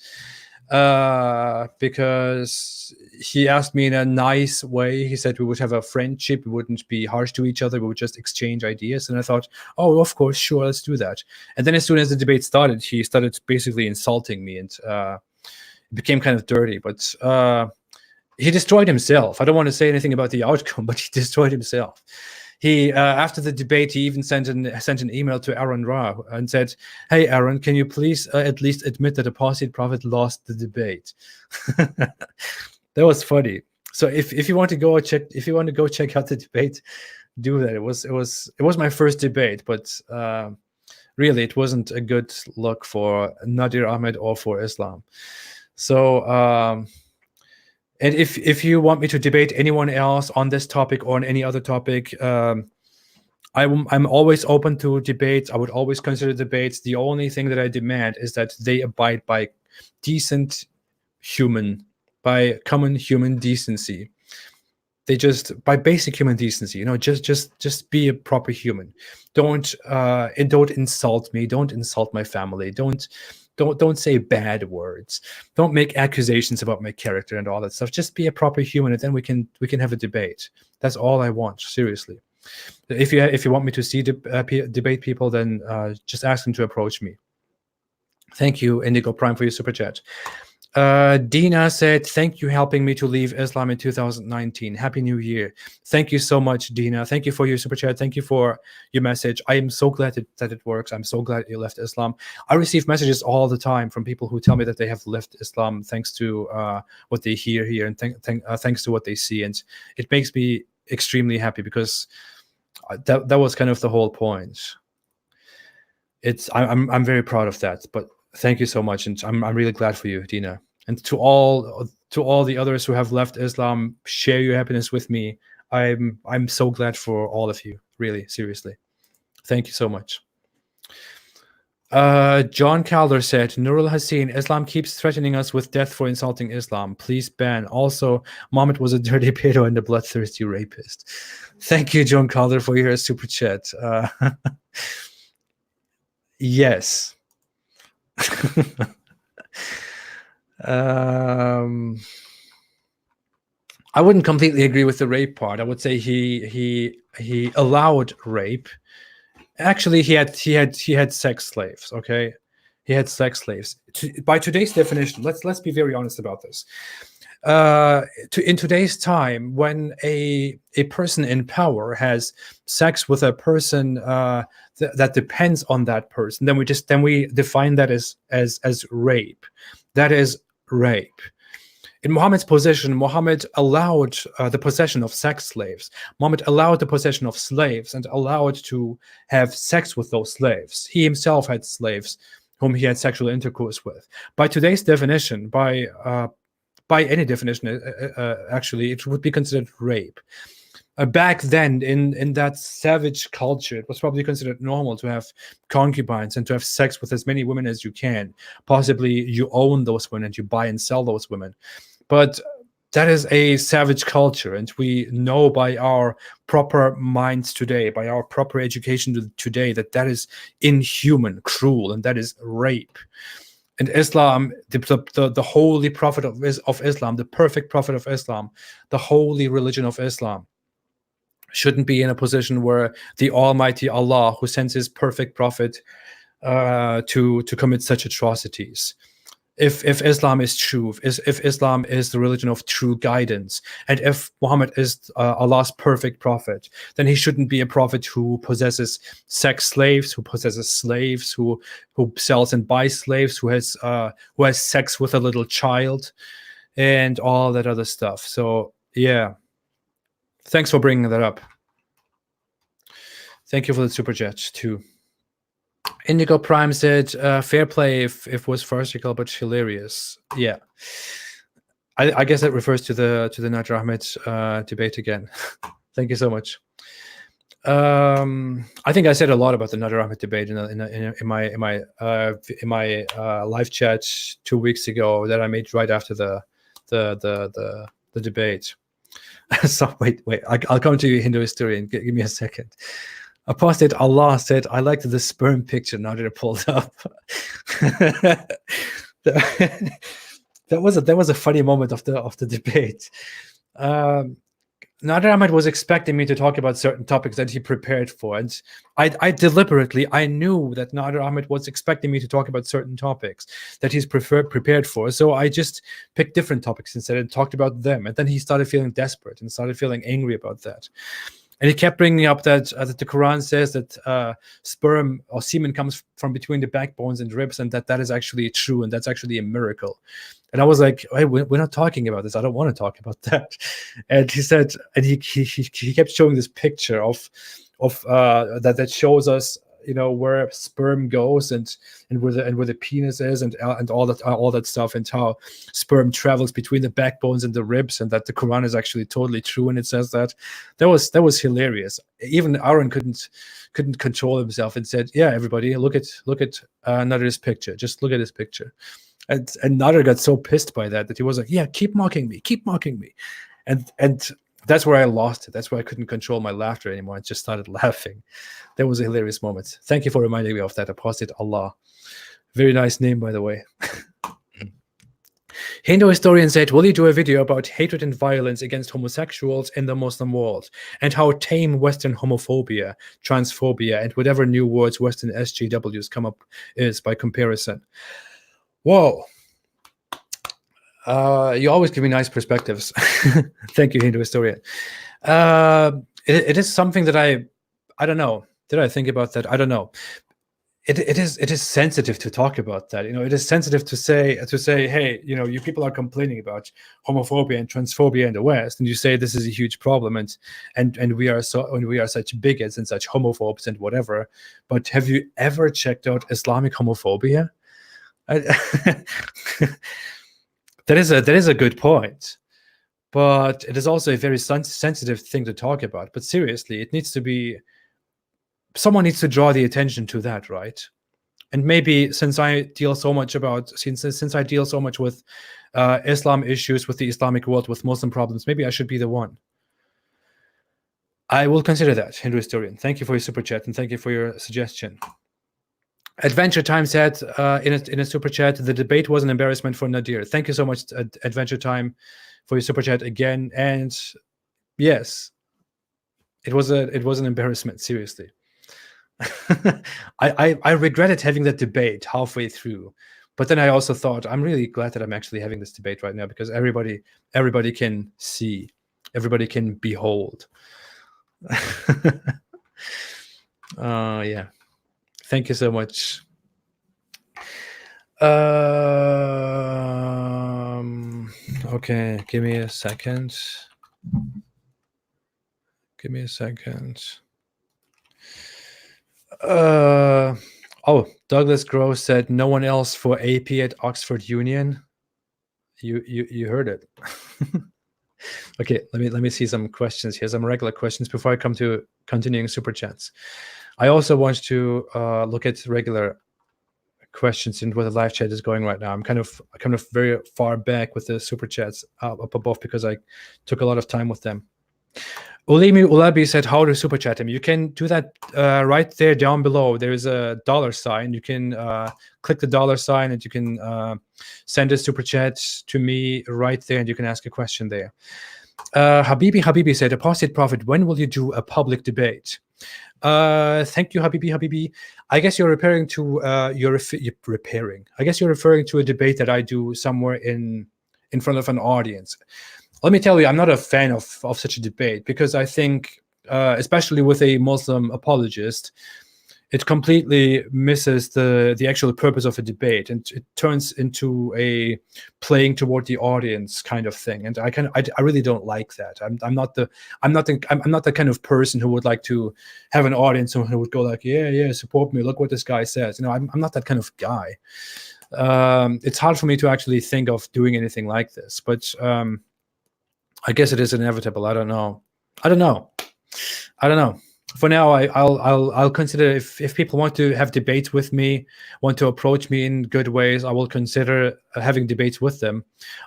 he asked me in a nice way. He said we would have a friendship, we wouldn't be harsh to each other, we would just exchange ideas. And I thought, oh, of course, sure, let's do that. And then as soon as the debate started, he started basically insulting me, and it became kind of dirty. But he destroyed himself. I don't want to say anything about the outcome, but he destroyed himself. He after the debate, he even sent an email to Aaron Ra and said, "Hey, Aaron, can you please at least admit that Apostate Prophet lost the debate?" That was funny. So if you want to go check out the debate, do that. It was my first debate, but really it wasn't a good look for Nadir Ahmed or for Islam. So and if you want me to debate anyone else on this topic or on any other topic, I'm always open to debates. I would always consider debates. The only thing that I demand is that they abide by common human decency. By basic human decency, just be a proper human. Don't insult me. Don't insult my family. Don't say bad words. Don't make accusations about my character and all that stuff. Just be a proper human, and then we can have a debate. That's all I want, seriously. If you want me to see debate people, then just ask them to approach me. Thank you, Indigo Prime, for your super chat. Dina said, "Thank you helping me to leave Islam in 2019. Happy New Year." Thank you so much, Dina. Thank you for your super chat. Thank you for your message. I am so glad that it works. I'm so glad you left Islam. I receive messages all the time from people who tell me that they have left Islam thanks to what they hear here, and thanks to what they see, and it makes me extremely happy, because that was kind of the whole point. I'm very proud of that. But thank you so much, and I'm really glad for you, Dina. And to all the others who have left Islam, share your happiness with me. I'm so glad for all of you, really, seriously. Thank you so much. John Calder said, "Nurul Hassin, Islam keeps threatening us with death for insulting Islam. Please ban. Also, Muhammad was a dirty pedo and a bloodthirsty rapist." Thank you, John Calder, for your super chat. Yes. I wouldn't completely agree with the rape part. I would say he allowed rape. Actually, he had sex slaves. Okay, he had sex slaves. By today's definition, let's be very honest about this. In today's time, when a person in power has sex with a person that depends on that person, then we define that as rape. That is rape. In Muhammad's position, Muhammad allowed the possession of sex slaves. Muhammad allowed the possession of slaves and allowed to have sex with those slaves. He himself had slaves whom he had sexual intercourse with. By today's definition, by any definition, actually, it would be considered rape. Back then, in that savage culture, it was probably considered normal to have concubines and to have sex with as many women as you can. Possibly you own those women and you buy and sell those women. But that is a savage culture, and we know by our proper minds today, by our proper education today, that that is inhuman, cruel, and that is rape. And Islam, the holy prophet of Islam, the perfect prophet of Islam, the holy religion of Islam, shouldn't be in a position where the Almighty Allah, who sends His perfect prophet to commit such atrocities. If Islam is true, if Islam is the religion of true guidance, and if Muhammad is Allah's perfect prophet, then he shouldn't be a prophet who possesses sex slaves, who possesses slaves, who sells and buys slaves, who has sex with a little child, and all that other stuff. So yeah, thanks for bringing that up. Thank you for the super chat too. Indigo Prime said, fair play if was farcical but hilarious. Yeah. I guess that refers to the Nader Ahmed debate again. Thank you so much. I think I said a lot about the Nader Ahmed debate in my live chat 2 weeks ago that I made right after the debate. So wait, I'll come to you, Hindu historian. Give me a second. Apostate Allah said, I liked the sperm picture now that it pulled up. that was a funny moment of the debate. Nader Ahmed was expecting me to talk about certain topics that he prepared for, and I deliberately, I knew that Nader Ahmed was expecting me to talk about certain topics that he's prepared for, so I just picked different topics instead and talked about them, and then he started feeling desperate and started feeling angry about that. And he kept bringing up that the Quran says that sperm or semen comes from between the backbones and ribs, and that is actually true, and that's actually a miracle. And I was like, hey, we're not talking about this. I don't want to talk about that. And he said, and he kept showing this picture of that shows us, where sperm goes and where the penis is and all that stuff, and how sperm travels between the backbones and the ribs, and that the Quran is actually totally true, and it says that. That was hilarious. Even Aaron couldn't control himself and said, yeah, everybody look at Nader's picture. Just look at his picture. And Nader got so pissed by that he was like, yeah, keep mocking me, and that's where I lost it. That's where I couldn't control my laughter anymore. I just started laughing. That was a hilarious moment. Thank you for reminding me of that. Apostate Allah. Very nice name, by the way. Hindu historian said, will you do a video about hatred and violence against homosexuals in the Muslim world, and how tame Western homophobia, transphobia, and whatever new words Western SJWs come up is by comparison? Whoa. You always give me nice perspectives. Thank you, Hindu historian. It is something that I don't know. Did I think about that? I don't know. It is sensitive to talk about that. It is sensitive to say, hey, you people are complaining about homophobia and transphobia in the West, and you say this is a huge problem, and we are such bigots and such homophobes and whatever. But have you ever checked out Islamic homophobia? That is a good point, but it is also a very sensitive thing to talk about. But seriously, it needs to be, someone needs to draw the attention to that, right? And maybe since I deal so much with Islam issues, with the Islamic world, with Muslim problems, maybe I should be the one. I will consider that, Hindu historian. Thank you for your super chat, and thank you for your suggestion. Adventure Time said in a super chat, the debate was an embarrassment for Nadir. Thank you so much, Adventure Time, for your super chat again. And yes, it was an embarrassment. Seriously, I regretted having that debate halfway through, but then I also thought, I'm really glad that I'm actually having this debate right now, because everybody can see, everybody can behold. Yeah. Thank you so much. Okay, give me a second. Douglas Gross said, no one else for AP at Oxford Union. You heard it. Okay, let me see some questions here, some regular questions before I come to continuing super chats. I also want to look at regular questions and where the live chat is going right now. I'm kind of very far back with the super chats up above because I took a lot of time with them. Ulimi Ulabi said how to super chat him. You can do that right there down below. There is a $sign. You can click the $sign and you can send a super chat to me right there, and you can ask a question there. Habibi said, Apostate Prophet, when will you do a public debate? Thank you, Habibi. I guess you're referring to I guess you're referring to a debate that I do somewhere in front of an audience. Let me tell you, I'm not a fan of such a debate because I think, especially with a Muslim apologist, it completely misses the actual purpose of a debate, and it turns into a playing toward the audience kind of thing. And I really don't like that. I'm not the kind of person who would like to have an audience who would go like, yeah, support me. Look what this guy says. I'm not that kind of guy. It's hard for me to actually think of doing anything like this, but I guess it is inevitable. I don't know. For now, I'll consider if people want to have debates with me, want to approach me in good ways, I will consider having debates with them.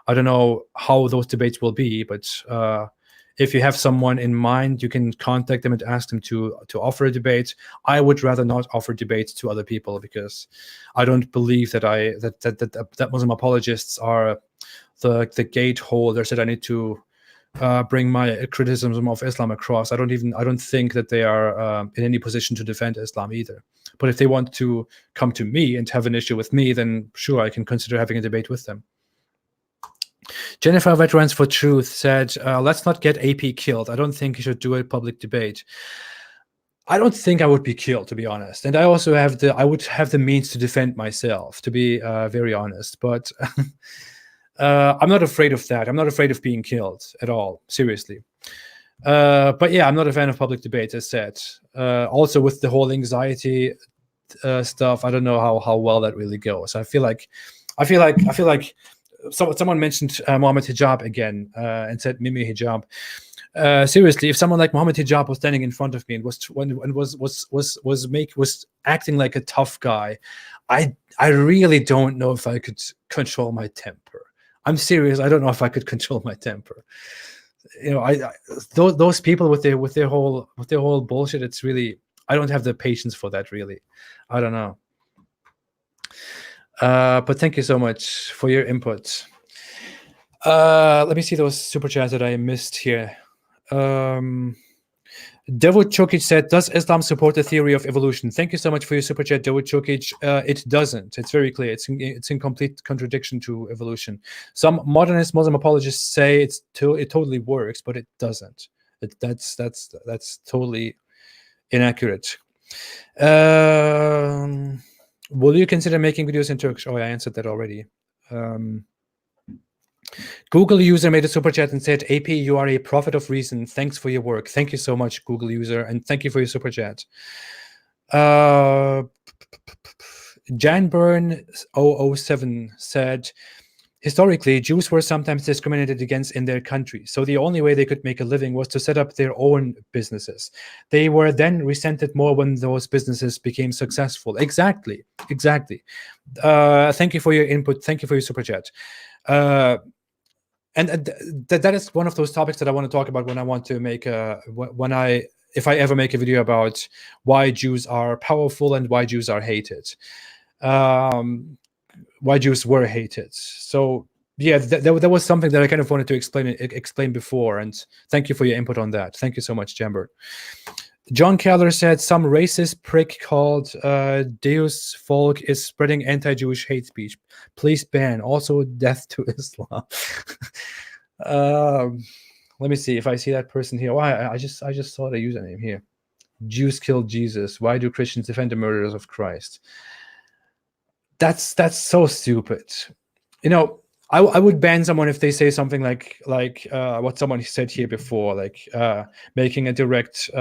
I don't know how those debates will be, but if you have someone in mind, you can contact them and ask them to offer a debate. I would rather not offer debates to other people because I don't believe that Muslim apologists are the gate holders that I need to bring my criticism of Islam across. I don't think that they are in any position to defend Islam either. But if they want to come to me and have an issue with me, then sure, I can consider having a debate with them. Jennifer Veterans for Truth said, let's not get AP killed. I don't think you should do a public debate. I don't think I would be killed, to be honest. And I also I would have the means to defend myself, to be very honest. But I'm not afraid of that. I'm not afraid of being killed at all, seriously. But yeah, I'm not a fan of public debates, as said. Also, with the whole anxiety stuff, I don't know how well that really goes. I feel like someone mentioned Mohammed Hijab again and said Mimi Hijab. Seriously, if someone like Mohammed Hijab was standing in front of me and was acting like a tough guy, I really don't know if I could control my temper. I'm serious. I don't know if I could control my temper. Those people with their whole bullshit. It's really, I don't have the patience for that. Really, I don't know. But thank you so much for your input. Let me see those super chats that I missed here. David Chokic said, does Islam support the theory of evolution? Thank you so much for your super chat, David Chokic. It doesn't. It's very clear. It's in complete contradiction to evolution. Some modernist Muslim apologists say it totally works, but it doesn't. That's totally inaccurate. Will you consider making videos in Turkish? Oh, I answered that already. Google user made a super chat and said, AP, you are a prophet of reason. Thanks for your work. Thank you so much, Google user, and thank you for your super chat. Janburn007 said, historically, Jews were sometimes discriminated against in their country, so the only way they could make a living was to set up their own businesses. They were then resented more when those businesses became successful. Exactly. Thank you for your input. Thank you for your super chat. And that is one of those topics that I want to talk about when I want to make if I ever make a video about why Jews are powerful and why Jews are hated, why Jews were hated. So yeah, that was something that I kind of wanted to explain before, and thank you for your input on that. Thank you so much, Jambert. John Keller said some racist prick called Deus Folk is spreading anti-Jewish hate speech. Please ban. Also, death to Islam. Let me see if I see that person here. Why? I just saw the username here. Jews killed Jesus. Why do Christians defend the murderers of Christ? That's so stupid. I would ban someone if they say something like what someone said here before, like making a direct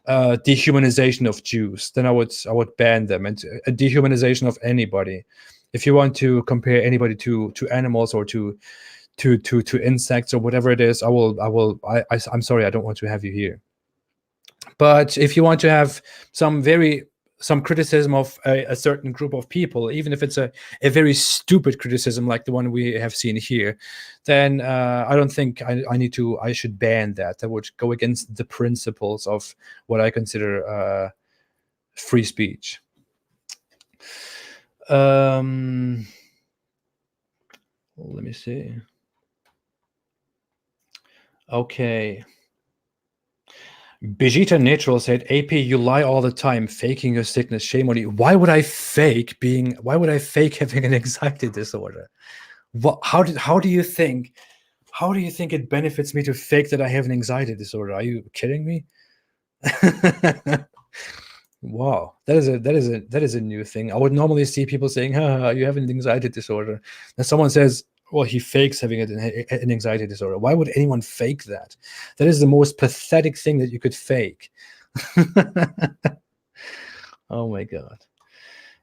dehumanization of Jews. Then I would ban them, and a dehumanization of anybody. If you want to compare anybody to animals or to to insects or whatever it is, I'm sorry, I don't want to have you here. But if you want to have some criticism of a certain group of people, even if it's a very stupid criticism like the one we have seen here, then I don't think I should ban that. That would go against the principles of what I consider free speech. Let me see. Okay. Vegeta Natural said, AP, you lie all the time, faking your sickness. Shame on you. Why would I fake having an anxiety disorder? How do you think it benefits me to fake that I have an anxiety disorder? Are you kidding me? Wow, that is a new thing. I would normally see people saying, you have an anxiety disorder. And someone says, well, he fakes having an anxiety disorder. Why would anyone fake that? That is the most pathetic thing that you could fake. Oh my God.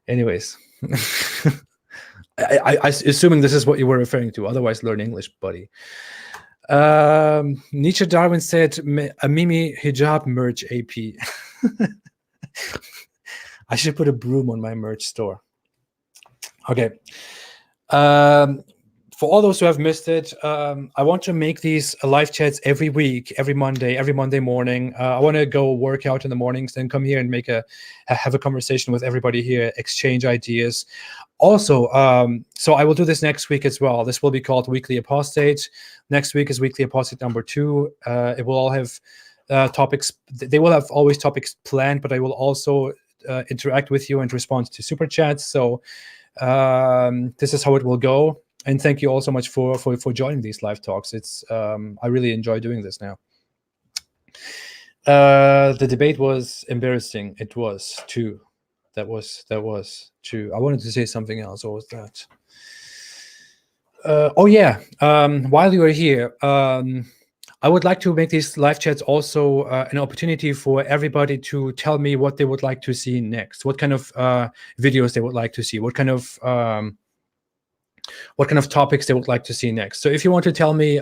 Anyways, I assuming this is what you were referring to. Otherwise, learn English, buddy. Nietzsche Darwin said, a Mimi hijab merch AP. I should put a broom on my merch store. Okay. For all those who have missed it, I want to make these live chats every week, every Monday morning. I want to go work out in the mornings, then come here and have a conversation with everybody here, exchange ideas. Also, so I will do this next week as well. This will be called Weekly Apostate. Next week is Weekly Apostate number 2. It will all have topics. They will have always topics planned, but I will also interact with you and respond to super chats. So this is how it will go. And thank you all so much for joining these live talks. It's I really enjoy doing this now. The debate was embarrassing. It was too. That was true. I wanted to say something else. What was that? Oh yeah. While you are here, I would like to make these live chats also an opportunity for everybody to tell me what they would like to see next. What kind of videos they would like to see. What kind of topics they would like to see next. So if you want to tell me,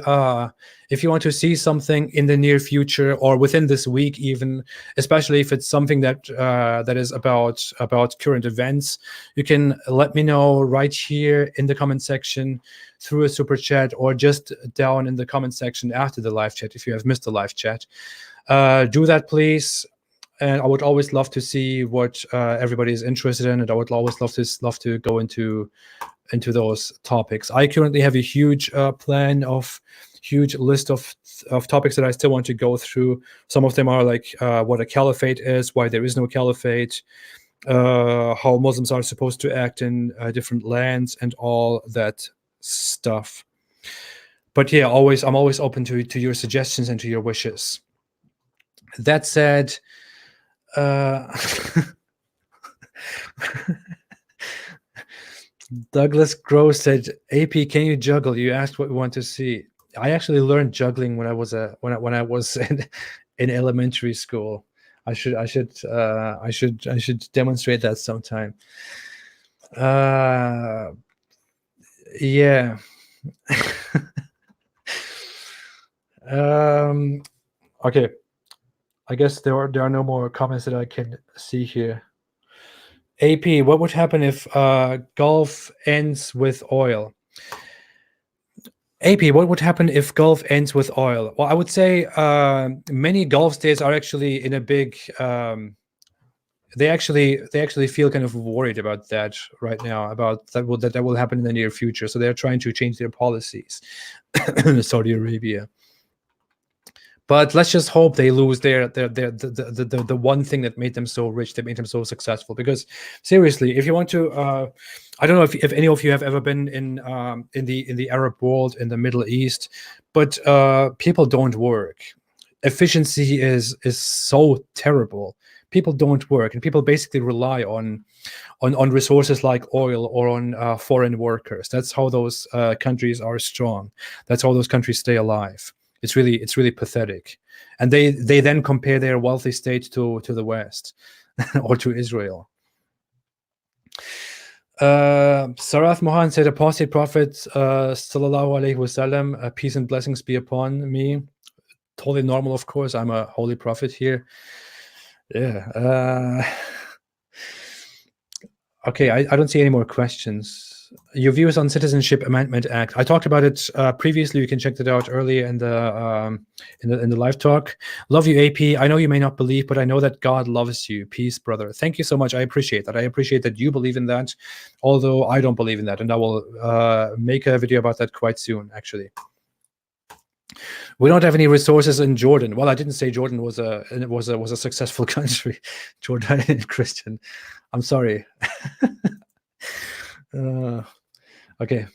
if you want to see something in the near future or within this week even, especially if it's something that that is about current events, you can let me know right here in the comment section through a super chat or just down in the comment section after the live chat if you have missed the live chat. Do that, please. And I would always love to see what everybody is interested in, and I would always love to go into those topics. I currently have a huge huge list of topics that I still want to go through. Some of them are like what a caliphate is, why there is no caliphate, how Muslims are supposed to act in different lands, and all that stuff. But yeah, I'm always open to your suggestions and to your wishes. That said, Douglas Gross said, "AP, can you juggle? You asked what we want to see." I actually learned juggling when I was in elementary school. I should demonstrate that sometime. Yeah. Okay. I guess there are no more comments that I can see here. AP, what would happen if Gulf ends with oil? AP, what would happen if Gulf ends with oil? Well, I would say many Gulf states are actually in a big. They actually feel kind of worried about that right now, about that will happen in the near future. So they're trying to change their policies. Saudi Arabia. But let's just hope they lose the one thing that made them so rich, that made them so successful. Because seriously, if you want to, I don't know if any of you have ever been in the Arab world, in the Middle East, but people don't work. Efficiency is so terrible. People don't work, and people basically rely on resources like oil or on foreign workers. That's how those countries are strong. That's how those countries stay alive. It's really pathetic, and they then compare their wealthy state to the West or to Israel. Sarath Mohan said, Apostate Prophet, Sallallahu Alaihi Wasallam, peace and blessings be upon me. Totally normal, of course. I'm a holy prophet here. Yeah. Okay, I don't see any more questions. Your views on Citizenship Amendment Act. I talked about it previously. You can check that out earlier in the live talk. Love you, AP. I know you may not believe, but I know that God loves you. Peace, brother. Thank you so much. I appreciate that. I appreciate that you believe in that, although I don't believe in that, and I will make a video about that quite soon, actually. We don't have any resources in Jordan. Well, I didn't say Jordan was a successful country. Jordan and Christian. I'm sorry. Okay.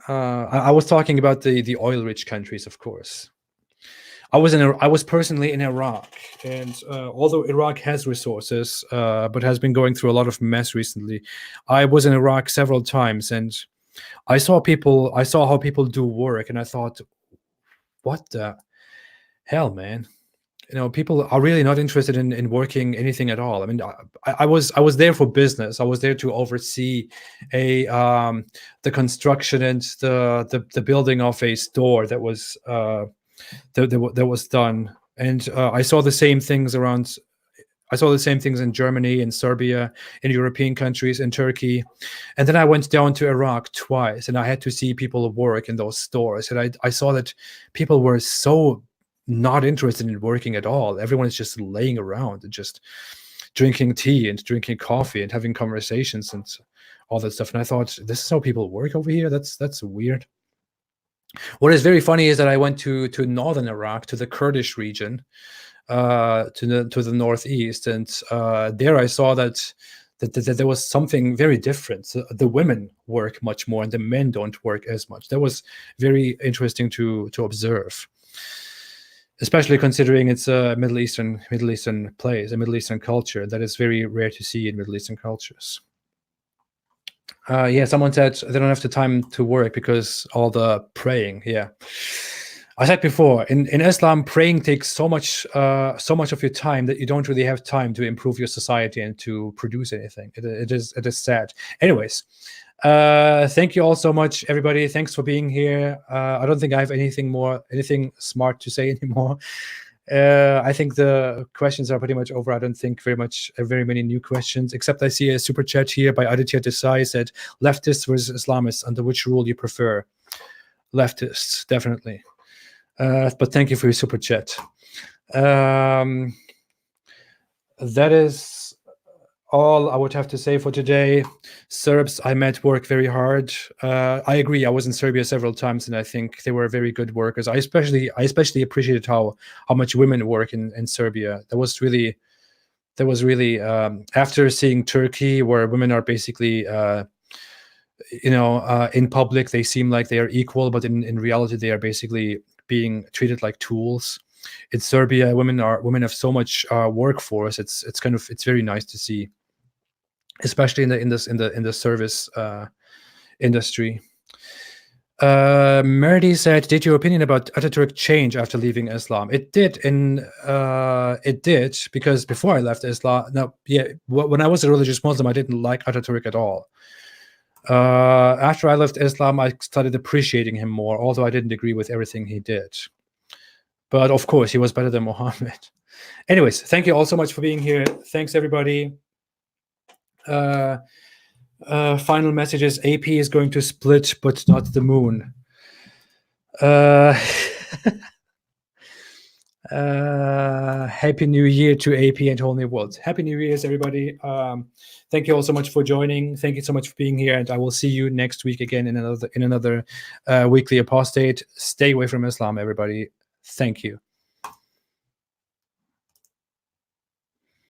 I was talking about the oil-rich countries, of course. I was personally in Iraq, and although Iraq has resources, but has been going through a lot of mess recently, I was in Iraq several times, and I saw how people do work, and I thought, what the hell, man? People are really not interested in working anything at all. I mean, I was there for business. I was there to oversee the construction and the building of a store that was that was done, and I saw the same things around. I saw the same things in Germany, in Serbia, in European countries, in Turkey. And then I went down to Iraq twice, and I had to see people work in those stores. And I saw that people were so not interested in working at all. Everyone is just laying around and just drinking tea and drinking coffee and having conversations and all that stuff. And I thought, this is how people work over here? That's weird. What is very funny is that I went to northern Iraq, to the Kurdish region, to the northeast, and there I saw that there was something very different. So the women work much more, and the men don't work as much. That was very interesting to observe, especially considering it's a Middle Eastern place, a Middle Eastern culture that is very rare to see in Middle Eastern cultures. Yeah, someone said they don't have the time to work because all the praying. Yeah. I said before, in Islam, praying takes so much of your time that you don't really have time to improve your society and to produce anything. It is sad. Anyways, thank you all so much, everybody. Thanks for being here. I don't think I have anything smart to say anymore. I think the questions are pretty much over. I don't think very many new questions, except I see a super chat here by Aditya Desai said, leftists versus Islamists, under which rule you prefer? Leftists, definitely. But thank you for your super chat. That is all I would have to say for today. Serbs I met work very hard. I agree. I was in Serbia several times, and I think they were very good workers. I especially appreciated how much women work in Serbia. That was really after seeing Turkey, where women are basically in public they seem like they are equal, but in reality they are basically being treated like tools. In Serbia, women have so much workforce. It's very nice to see, especially in the service industry. Merdi said, "Did your opinion about Ataturk change after leaving Islam?" It did. It did, because before I left Islam, when I was a religious Muslim, I didn't like Ataturk at all. After I left Islam, I started appreciating him more, although I didn't agree with everything he did. But of course, he was better than Muhammad. Anyways, thank you all so much for being here. Thanks, everybody. Final messages. AP is going to split, but not the moon. Happy New Year to AP and whole new world. Happy New Year's, everybody. Thank you all so much for joining. Thank you so much for being here, and I will see you next week again in another Weekly Apostate. Stay away from Islam, everybody. Thank you.